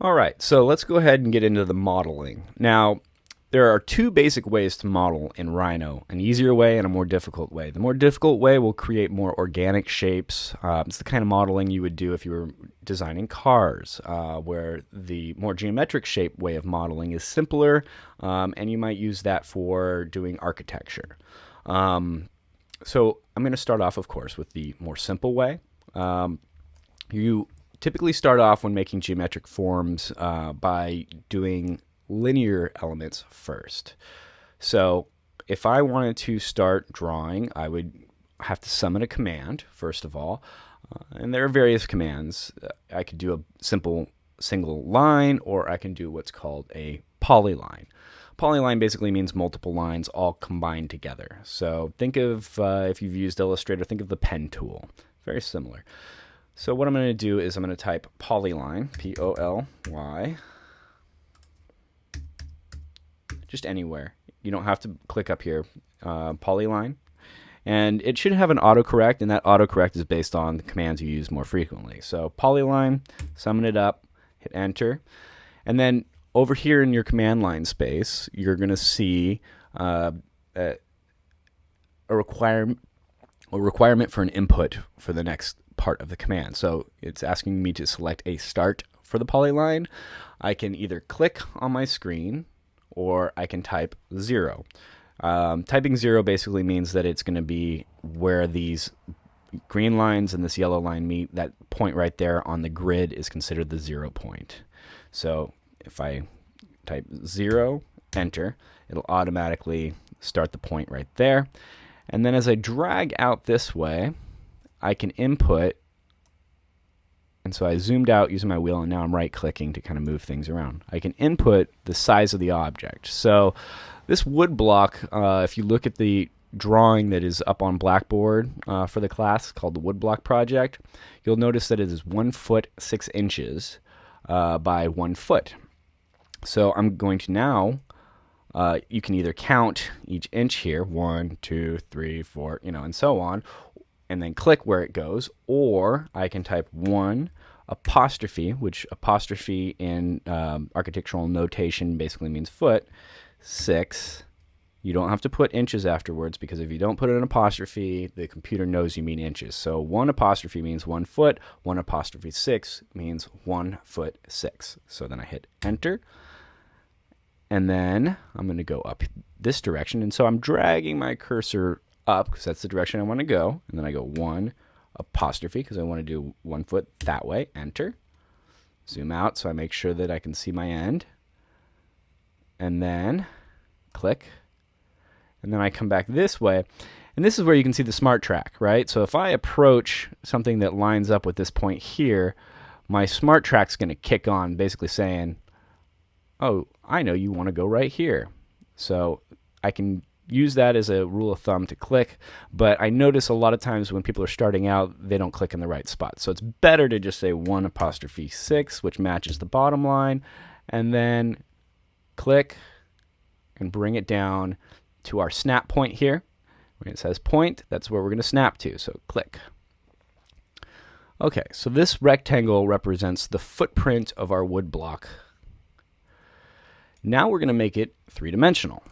All right, so let's go ahead and get into the modeling. Now, there are two basic ways to model in Rhino, an easier way and a more difficult way. The more difficult way will create more organic shapes. It's the kind of modeling you would do if you were designing cars, where the more geometric shape way of modeling is simpler, and you might use that for doing architecture. So I'm going to start off, of course, with the more simple way. You typically start off when making geometric forms by doing linear elements first. So if I wanted to start drawing, I would have to summon a command, first of all. And there are various commands. I could do a simple single line, or I can do what's called a polyline. Polyline basically means multiple lines all combined together. So think of, if you've used Illustrator, think of the pen tool. Very similar. So what I'm going to do is I'm going to type polyline, P-O-L-Y, just anywhere. You don't have to click up here, polyline. And it should have an autocorrect, and that autocorrect is based on the commands you use more frequently. So polyline, summon it up, hit enter. And then over here in your command line space, you're going to see a requirement for an input for the next part of the command. So it's asking me to select a start for the polyline. I can either click on my screen, or I can type 0. Typing 0 basically means that it's going to be where these green lines and this yellow line meet. That point right there on the grid is considered the 0 point. So if I type 0, enter, it'll automatically start the point right there. And then as I drag out this way, I can input. And so I zoomed out using my wheel, and now I'm right-clicking to kind of move things around. I can input the size of the object. So this wood block, if you look at the drawing that is up on Blackboard for the class called the Woodblock project, you'll notice that it is 1 foot 6 inches by 1 foot. So I'm going to now, you can either count each inch here, 1, 2, 3, 4, and so on, and then click where it goes, or I can type 1 apostrophe, which apostrophe in architectural notation basically means foot, 6. You don't have to put inches afterwards, because if you don't put an apostrophe, the computer knows you mean inches. So 1 apostrophe means 1 foot, 1 apostrophe 6 means 1 foot 6. So then I hit enter, and then I'm going to go up this direction, and so I'm dragging my cursor up because that's the direction I want to go, and then I go 1 apostrophe because I want to do 1 foot that way, enter, zoom out so I make sure that I can see my end, and then click, and then I come back this way, and this is where you can see the smart track, right? So if I approach something that lines up with this point here, my smart track's going to kick on, basically saying, oh, I know you want to go right here. So I can use that as a rule of thumb to click, but I notice a lot of times when people are starting out, they don't click in the right spot. So it's better to just say 1 apostrophe 6, which matches the bottom line, and then click and bring it down to our snap point here. When it says point, that's where we're going to snap to, so click. Okay, so this rectangle represents the footprint of our wood block. Now we're going to make it three-dimensional.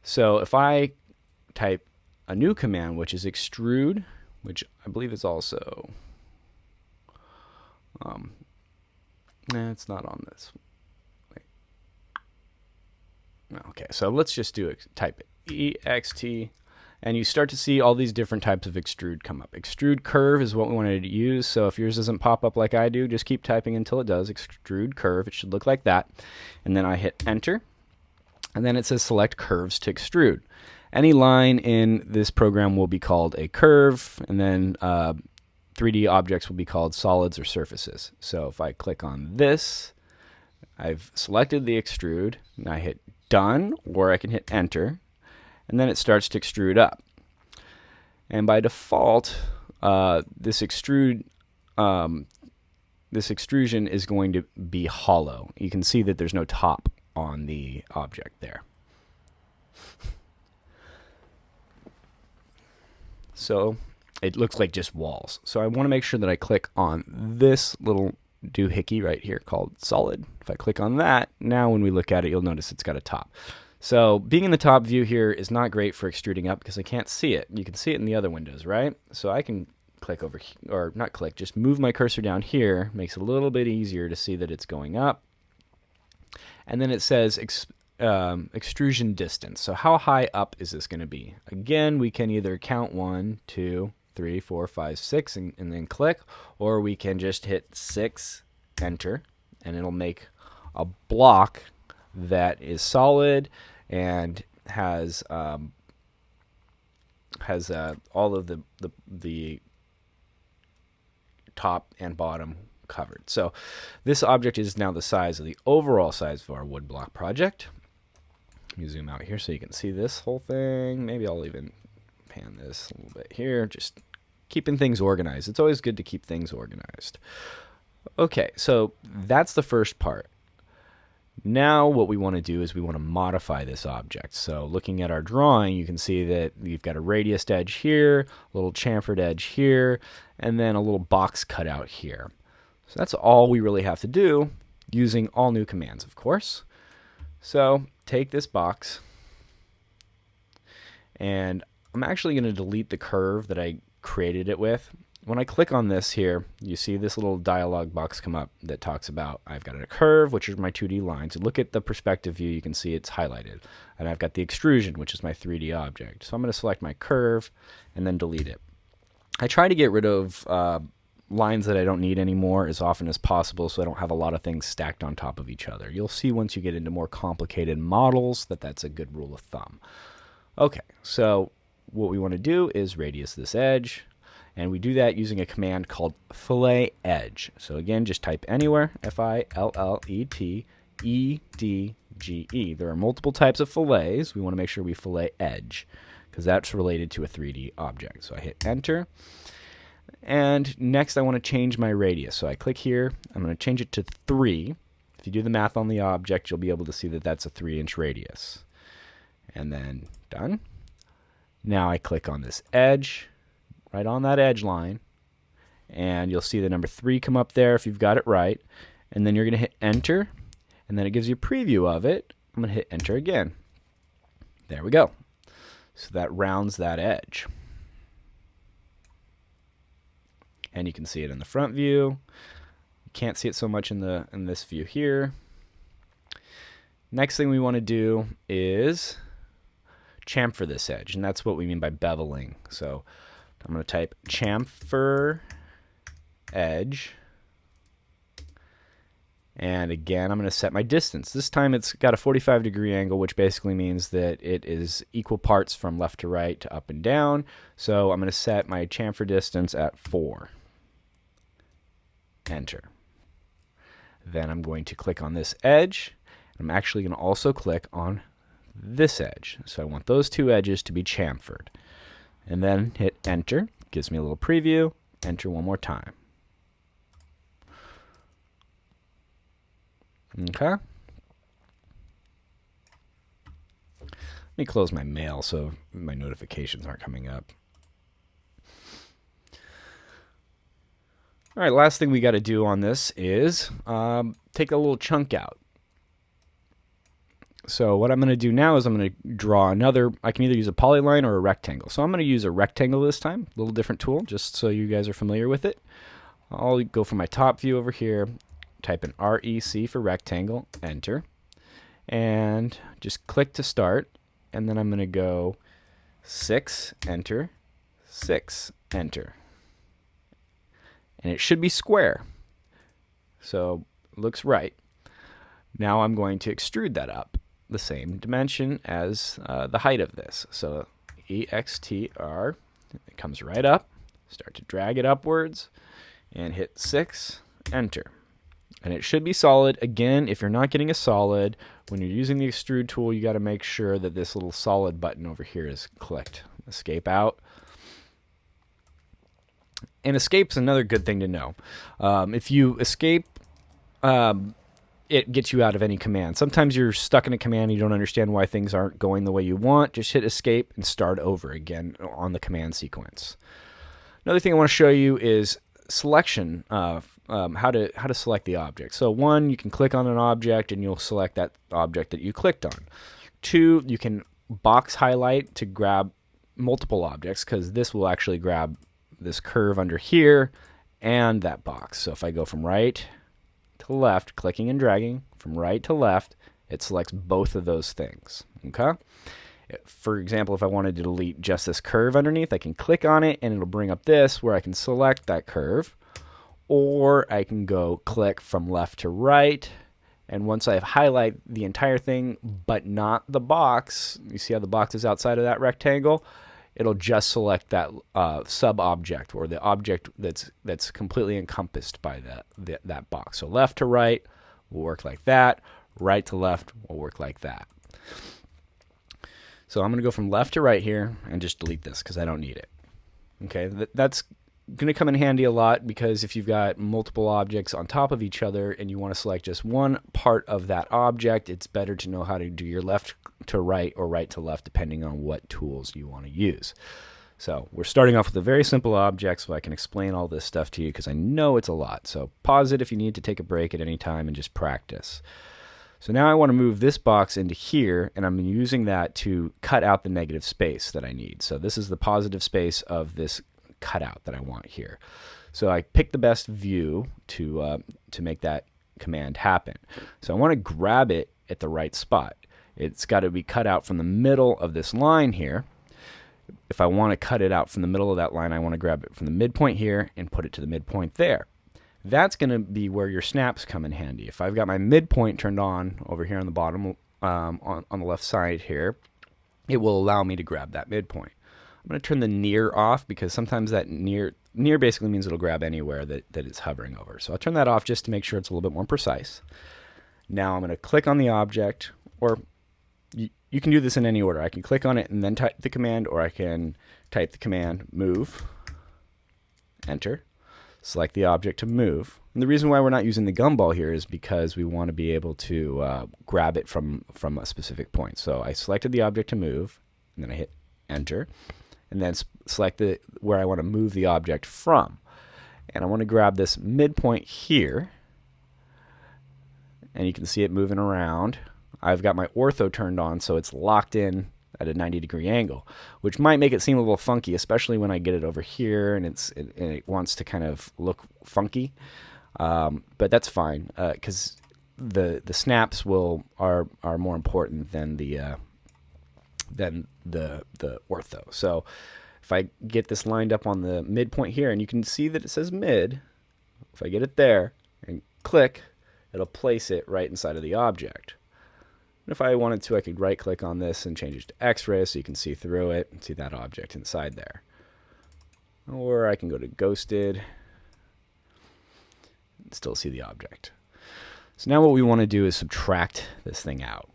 So if I type a new command, which is extrude, which I believe is also, it's not on this. Wait. Okay, so let's just do it. Type it, EXT, and you start to see all these different types of extrude come up. Extrude curve is what we wanted to use, so if yours doesn't pop up like I do, just keep typing until it does. Extrude curve, it should look like that. And then I hit enter. And then it says select curves to extrude. Any line in this program will be called a curve, and then 3D objects will be called solids or surfaces. So if I click on this, I've selected the extrude, and I hit done, or I can hit enter, and then it starts to extrude up. And by default, this extrusion is going to be hollow. You can see that there's no top on the object there. So it looks like just walls. So I want to make sure that I click on this little doohickey right here called solid. If I click on that, now when we look at it, you'll notice it's got a top. So being in the top view here is not great for extruding up because I can't see it. You can see it in the other windows, right? So I can click over, or not click, just move my cursor down here. Makes it a little bit easier to see that it's going up. And then it says extrusion distance. So how high up is this going to be? Again, we can either count 1, 2, 3, 4, 5, 6 and then click, or we can just hit 6, enter, and it'll make a block that is solid and has all of the top and bottom covered. So this object is now the size of the overall size of our woodblock project. Let me zoom out here so you can see this whole thing. Maybe I'll even pan this a little bit here, just keeping things organized. It's always good to keep things organized. Okay, so that's the first part. Now what we want to do is we want to modify this object. So looking at our drawing, you can see that you've got a radius edge here, a little chamfered edge here, and then a little box cut out here. So that's all we really have to do using all new commands, of course. So take this box, and I'm actually going to delete the curve that I created it with. When I click on this here, you see this little dialog box come up that talks about I've got a curve, which is my 2D lines. And look at the perspective view, you can see it's highlighted. And I've got the extrusion, which is my 3D object. So I'm going to select my curve and then delete it. I try to get rid of lines that I don't need anymore as often as possible so I don't have a lot of things stacked on top of each other. You'll see once you get into more complicated models that that's a good rule of thumb. Okay, so what we want to do is radius this edge. And we do that using a command called fillet edge. So again, just type anywhere, F-I-L-L-E-T-E-D-G-E. There are multiple types of fillets. We want to make sure we fillet edge because that's related to a 3D object. So I hit enter. And next I want to change my radius. So I click here. I'm going to change it to 3. If you do the math on the object, you'll be able to see that that's a 3-inch radius. And then done. Now I click on this edge, right on that edge line, and you'll see the number 3 come up there if you've got it right, and then you're going to hit enter, and then it gives you a preview of it. I'm going to hit enter again. There we go. So that rounds that edge. And you can see it in the front view. You can't see it so much in this view here. Next thing we want to do is chamfer this edge, and that's what we mean by beveling. So I'm going to type chamfer edge, and again I'm going to set my distance. This time it's got a 45-degree angle, which basically means that it is equal parts from left to right to up and down. So I'm going to set my chamfer distance at 4. Enter. Then I'm going to click on this edge. I'm actually going to also click on this edge. So I want those two edges to be chamfered. And then hit enter. Gives me a little preview. Enter one more time. Okay. Let me close my mail so my notifications aren't coming up. All right, last thing we got to do on this is take a little chunk out. So what I'm going to do now is I'm going to draw another, I can either use a polyline or a rectangle. So I'm going to use a rectangle this time, a little different tool, just so you guys are familiar with it. I'll go from my top view over here, type in REC for rectangle, enter, and just click to start, and then I'm going to go 6, enter, 6, enter. And it should be square. So it looks right. Now I'm going to extrude that up the same dimension as the height of this. So EXTR, it comes right up. Start to drag it upwards and hit 6, enter. And it should be solid. Again, if you're not getting a solid, when you're using the extrude tool, you got to make sure that this little solid button over here is clicked. Escape out. And escape's another good thing to know. If you escape, it gets you out of any command. Sometimes you're stuck in a command and you don't understand why things aren't going the way you want. Just hit escape and start over again on the command sequence. Another thing I want to show you is selection how to select the object. So 1, you can click on an object and you'll select that object that you clicked on. 2, you can box highlight to grab multiple objects, because this will actually grab this curve under here and that box. So if I go from right to left, clicking and dragging from right to left, it selects both of those things. Okay. For example, if I wanted to delete just this curve underneath, I can click on it and it'll bring up this where I can select that curve. Or I can go click from left to right, and once I highlight the entire thing but not the box, you see how the box is outside of that rectangle, it'll just select that sub-object, or the object that's completely encompassed by that box. So left to right will work like that, right to left will work like that. So I'm going to go from left to right here and just delete this because I don't need it. Okay, that's going to come in handy a lot, because if you've got multiple objects on top of each other and you want to select just one part of that object, it's better to know how to do your left to right or right to left depending on what tools you want to use. So we're starting off with a very simple object so I can explain all this stuff to you, because I know it's a lot. So pause it if you need to take a break at any time and just practice. So now I want to move this box into here, and I'm using that to cut out the negative space that I need. So this is the positive space of this cutout that I want here. So I pick the best view to make that command happen. So I want to grab it at the right spot. It's got to be cut out from the middle of this line here. If I want to cut it out from the middle of that line, I want to grab it from the midpoint here and put it to the midpoint there. That's going to be where your snaps come in handy. If I've got my midpoint turned on over here on the bottom, on the left side here, it will allow me to grab that midpoint. I'm going to turn the near off, because sometimes that near basically means it'll grab anywhere that it's hovering over. So I'll turn that off just to make sure it's a little bit more precise. Now I'm going to click on the object, or you can do this in any order. I can click on it and then type the command, or I can type the command move, enter, select the object to move. And the reason why we're not using the gumball here is because we want to be able to grab it from a specific point. So I selected the object to move, and then I hit enter, and then select where I want to move the object from. And I want to grab this midpoint here, and you can see it moving around. I've got my ortho turned on, so it's locked in at a 90-degree angle, which might make it seem a little funky, especially when I get it over here and it wants to kind of look funky. But that's fine, because the snaps are more important than the ortho. So if I get this lined up on the midpoint here, and you can see that it says mid, if I get it there and click, it'll place it right inside of the object. And if I wanted to, I could right click on this and change it to X-ray so you can see through it and see that object inside there. Or I can go to ghosted and still see the object. So now what we want to do is subtract this thing out.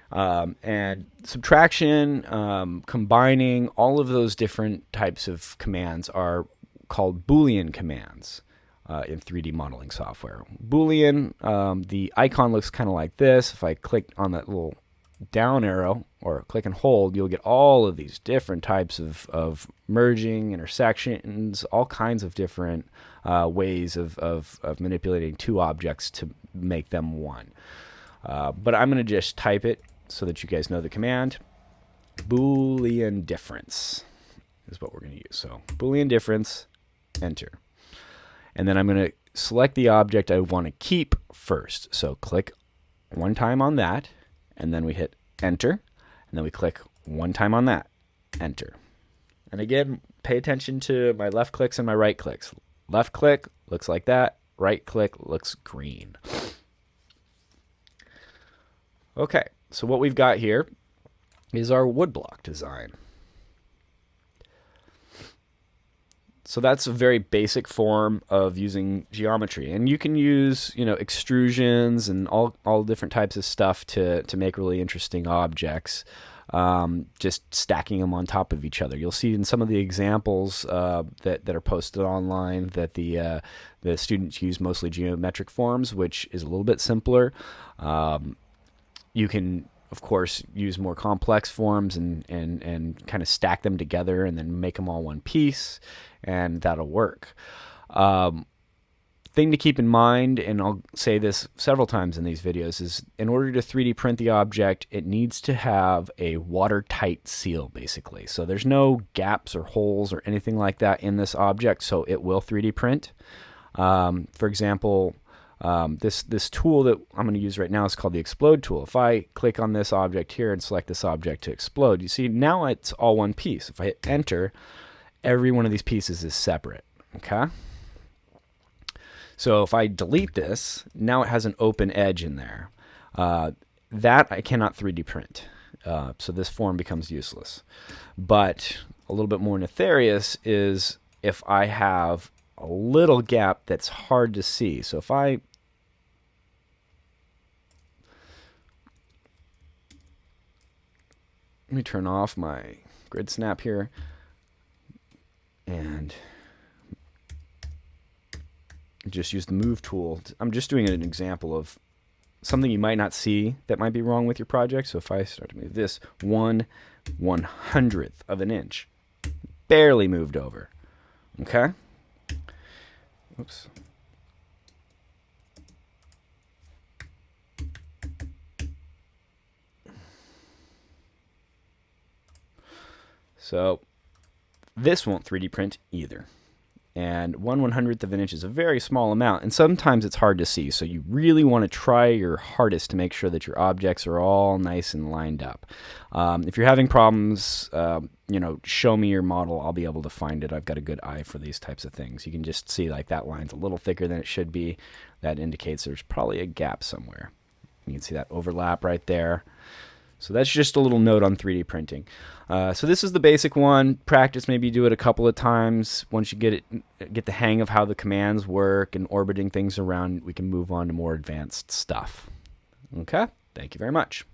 And subtraction, combining, all of those different types of commands are called Boolean commands in 3D modeling software. Boolean, the icon looks kind of like this. If I click on that little down arrow or click and hold, you'll get all of these different types of merging, intersections, all kinds of different ways of manipulating two objects to make them one. But I'm going to just type it so that you guys know the command. Boolean difference is what we're going to use. So Boolean difference, enter. And then I'm going to select the object I want to keep first. So click one time on that, and then we hit enter, and then we click one time on that, enter. And again, pay attention to my left clicks and my right clicks. Left click looks like that, right click looks green. Okay, so what we've got here is our woodblock design. So that's a very basic form of using geometry, and you can use, extrusions and all different types of stuff to make really interesting objects, just stacking them on top of each other. You'll see in some of the examples that are posted online that the students use mostly geometric forms, which is a little bit simpler. You can, of course, use more complex forms and kind of stack them together and then make them all one piece, and that'll work. thing to keep in mind, and I'll say this several times in these videos, is in order to 3D print the object, it needs to have a watertight seal, basically. So there's no gaps or holes or anything like that in this object, so it will 3D print. For example, this tool that I'm going to use right now is called the explode tool. If I click on this object here and select this object to explode, you see now it's all one piece. If I hit enter, every one of these pieces is separate. Okay? So if I delete this, now it has an open edge in there. That I cannot 3D print. So this form becomes useless. But a little bit more nefarious is if I have a little gap that's hard to see. So if I let me turn off my grid snap here and just use the move tool. I'm just doing an example of something you might not see that might be wrong with your project. So if I start to move this 1/100th of an inch, barely moved over. Okay? Oops. So this won't 3D print either. And 1/100th of an inch is a very small amount, and sometimes it's hard to see. So you really want to try your hardest to make sure that your objects are all nice and lined up. If you're having problems, show me your model. I'll be able to find it. I've got a good eye for these types of things. You can just see like that line's a little thicker than it should be. That indicates there's probably a gap somewhere. You can see that overlap right there. So that's just a little note on 3D printing. So this is the basic one. Practice, maybe do it a couple of times. Once you get the hang of how the commands work and orbiting things around, we can move on to more advanced stuff. Okay? Thank you very much.